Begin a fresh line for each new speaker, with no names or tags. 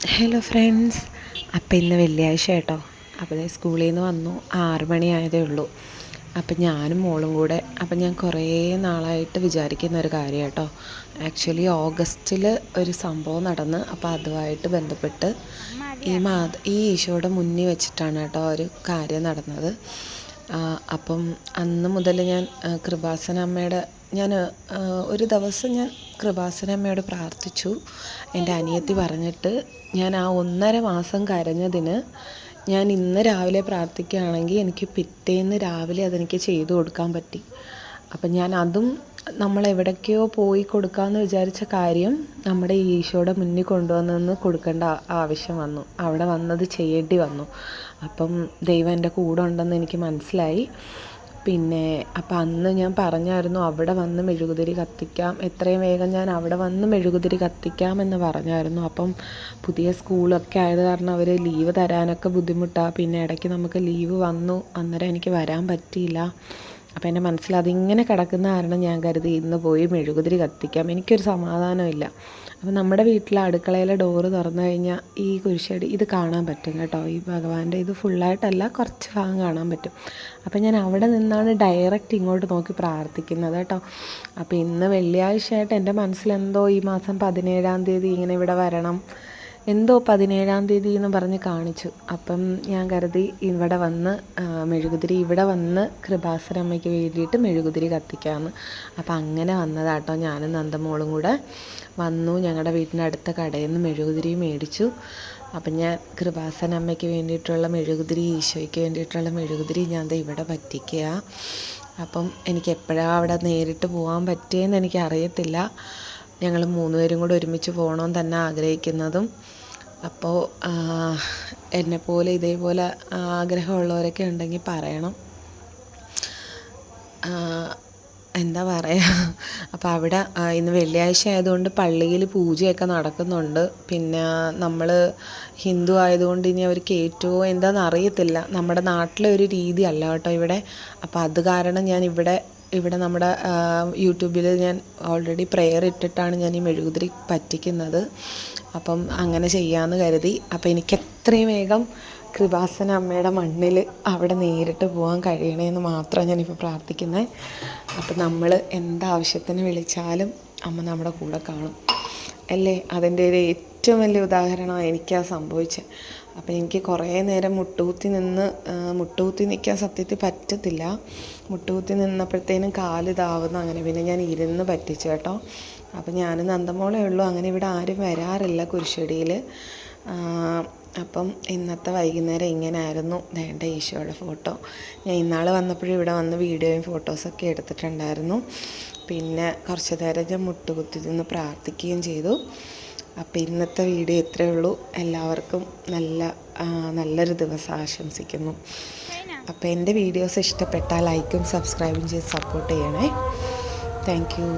Hello friends, അപ്പം ഇന്ന് വെള്ളിയാഴ്ച കേട്ടോ. അപ്പോൾ സ്കൂളിൽ നിന്ന് വന്നു, 6 മണി ആയതേ ഉള്ളൂ. അപ്പം ഞാനും മോളും കൂടെ, അപ്പം ഞാൻ കുറേ നാളായിട്ട് വിചാരിക്കുന്ന ഒരു കാര്യം കേട്ടോ. ആക്ച്വലി ഓഗസ്റ്റിൽ ഒരു സംഭവം നടന്ന്, അപ്പോൾ അതുമായിട്ട് ബന്ധപ്പെട്ട് ഈ ഈശോയുടെ മുന്നിൽ വെച്ചിട്ടാണ് കേട്ടോ ഒരു കാര്യം നടന്നത്. അപ്പം അന്ന് മുതൽ ഞാൻ കൃപാസന അമ്മയുടെ ഒരു ദിവസം ഞാൻ കൃപാസന അമ്മയോട് പ്രാർത്ഥിച്ചു. എൻ്റെ അനിയത്തി പറഞ്ഞിട്ട് ഞാൻ ആ 1.5 മാസം കരഞ്ഞതിന് ഞാൻ ഇന്ന് രാവിലെ പ്രാർത്ഥിക്കുകയാണെങ്കിൽ എനിക്ക് പിറ്റേന്ന് രാവിലെ അതെനിക്ക് ചെയ്തു കൊടുക്കാൻ പറ്റി. അപ്പം ഞാൻ അതും നമ്മളെവിടേക്കോ പോയി കൊടുക്കാമെന്ന് വിചാരിച്ച കാര്യം നമ്മുടെ ഈശോയുടെ മുന്നിൽ കൊണ്ടുവന്ന് കൊടുക്കേണ്ട ആവശ്യം വന്നു. അവിടെ വന്നത് ചെയ്യേണ്ടി വന്നു. അപ്പം ദൈവം എൻ്റെ കൂടെ ഉണ്ടെന്ന് എനിക്ക് മനസ്സിലായി. പിന്നെ അപ്പം അന്ന് ഞാൻ പറഞ്ഞായിരുന്നു അവിടെ വന്ന് മെഴുകുതിരി കത്തിക്കാം, എത്രയും വേഗം ഞാൻ അവിടെ വന്ന് മെഴുകുതിരി കത്തിക്കാമെന്ന് പറഞ്ഞായിരുന്നു. അപ്പം പുതിയ സ്കൂളൊക്കെ ആയത് കാരണം അവർ ലീവ് തരാനൊക്കെ ബുദ്ധിമുട്ടാണ്. പിന്നെ ഇടയ്ക്ക് നമുക്ക് ലീവ് വന്നു, അന്നേരം എനിക്ക് വരാൻ പറ്റിയില്ല. അപ്പോൾ എൻ്റെ മനസ്സിൽ അതിങ്ങനെ കിടക്കുന്ന കാരണം ഞാൻ കരുതി ഇന്ന് പോയി മെഴുകുതിരി കത്തിക്കാം. എനിക്കൊരു സമാധാനമില്ല. അപ്പോൾ നമ്മുടെ വീട്ടിലെ അടുക്കളയിലെ ഡോറ് തുറന്നു കഴിഞ്ഞാൽ ഈ കുരിശടി ഇത് കാണാൻ പറ്റും കേട്ടോ. ഈ ഭഗവാന്റെ ഇത് ഫുള്ളായിട്ടല്ല, കുറച്ച് ഭാഗം കാണാൻ പറ്റും. അപ്പോൾ ഞാൻ അവിടെ നിന്നാണ് ഡയറക്റ്റ് ഇങ്ങോട്ട് നോക്കി പ്രാർത്ഥിക്കുന്നത് കേട്ടോ. അപ്പോൾ ഇന്ന് വെള്ളിയാഴ്ചയായിട്ട് എൻ്റെ മനസ്സിലെന്തോ ഈ മാസം 17-ാം തീയതി ഇങ്ങനെ ഇവിടെ വരണം, എന്തോ 17-ാം തീയതി എന്ന് പറഞ്ഞ് കാണിച്ചു. അപ്പം ഞാൻ കരുതി ഇവിടെ വന്ന് മെഴുകുതിരി ഇവിടെ വന്ന് കൃപാസന അമ്മയ്ക്ക് വേണ്ടിയിട്ട് മെഴുകുതിരി കത്തിക്കാമെന്ന്. അപ്പം അങ്ങനെ വന്നതാട്ടോ. ഞാനും നന്ദമോളും കൂടെ വന്നു. ഞങ്ങളുടെ വീടിൻ്റെ അടുത്ത കടയിൽ നിന്ന് മെഴുകുതിരി മേടിച്ചു. അപ്പം ഞാൻ കൃപാസന അമ്മയ്ക്ക് വേണ്ടിയിട്ടുള്ള മെഴുകുതിരി, ഈശോയ്ക്ക് വേണ്ടിയിട്ടുള്ള മെഴുകുതിരി ഞാൻ ഇവിടെ പറ്റിക്കുക. അപ്പം എനിക്ക് എപ്പോഴാണ് അവിടെ നേരിട്ട് പോകാൻ പറ്റിയെന്ന് എനിക്കറിയത്തില്ല. ഞങ്ങൾ 3 പേരും കൂടെ ഒരുമിച്ച് പോകണമെന്ന് തന്നെ ആഗ്രഹിക്കുന്നതും. അപ്പോൾ എന്നെപ്പോലെ ഇതേപോലെ ആഗ്രഹമുള്ളവരൊക്കെ ഉണ്ടെങ്കിൽ പറയണം. എന്താ പറയുക, അപ്പോൾ അവിടെ ഇന്ന് വെള്ളിയാഴ്ച ആയതുകൊണ്ട് പള്ളിയിൽ പൂജയൊക്കെ നടക്കുന്നുണ്ട്. പിന്നെ നമ്മൾ ഹിന്ദു ആയതുകൊണ്ട് ഇനി അവർ കയറ്റുമോ എന്താണെന്ന് അറിയത്തില്ല. നമ്മുടെ നാട്ടിലെ ഒരു രീതി അല്ല കേട്ടോ ഇവിടെ. അപ്പോൾ അത് കാരണം ഞാൻ ഇവിടെ നമ്മുടെ യൂട്യൂബിൽ ഞാൻ ഓൾറെഡി പ്രെയർ ഇട്ടിട്ടാണ് ഞാൻ ഈ മെഴുകുതിരി പറ്റിക്കുന്നത്. അപ്പം അങ്ങനെ ചെയ്യാമെന്ന് കരുതി. അപ്പോൾ എനിക്ക് എത്രയും വേഗം കൃപാസന അമ്മയുടെ മണ്ണിൽ അവിടെ നേരിട്ട് പോകാൻ കഴിയണമെന്ന് മാത്രമാണ് ഞാനിപ്പോൾ പ്രാർത്ഥിക്കുന്നത്. അപ്പം നമ്മൾ എന്താവശ്യത്തിന് വിളിച്ചാലും അമ്മ നമ്മുടെ കൂടെ കാണും അല്ലേ. അതിൻ്റെ ഒരു ഏറ്റവും വലിയ ഉദാഹരണമാണ് എനിക്കാ സംഭവിച്ചത്. അപ്പം എനിക്ക് കുറേ നേരം മുട്ടുകുത്തി നിൽക്കാൻ സത്യത്തിൽ പറ്റത്തില്ല. മുട്ടുകുത്തി നിന്നപ്പോഴത്തേനും കാല് ഇതാവുന്നു. അങ്ങനെ പിന്നെ ഞാൻ ഇരുന്ന് പറ്റിച്ചു കേട്ടോ. അപ്പം ഞാനും നന്ദമോളേ ഉള്ളൂ, അങ്ങനെ ഇവിടെ ആരും വരാറില്ല കുരിശടിയിൽ. അപ്പം ഇന്നത്തെ വൈകുന്നേരം ഇങ്ങനെ ആയിരുന്നു. വേണ്ട ഈശോയുടെ ഫോട്ടോ ഞാൻ ഇന്നാൾ വന്നപ്പോഴും ഇവിടെ വന്ന് വീഡിയോയും ഫോട്ടോസൊക്കെ എടുത്തിട്ടുണ്ടായിരുന്നു. പിന്നെ കുറച്ച് നേരം ഞാൻ മുട്ടുകുത്തി നിന്ന് പ്രാർത്ഥിക്കുകയും ചെയ്തു. അപ്പോൾ ഇന്നത്തെ വീഡിയോ ഇത്രയേ ഉള്ളൂ. എല്ലാവർക്കും നല്ലൊരു ദിവസം ആശംസിക്കുന്നു. അപ്പോൾ എൻ്റെ വീഡിയോസ് ഇഷ്ടപ്പെട്ടാൽ ലൈക്കും സബ്സ്ക്രൈബും ചെയ്ത് സപ്പോർട്ട് ചെയ്യണേ. Thank you.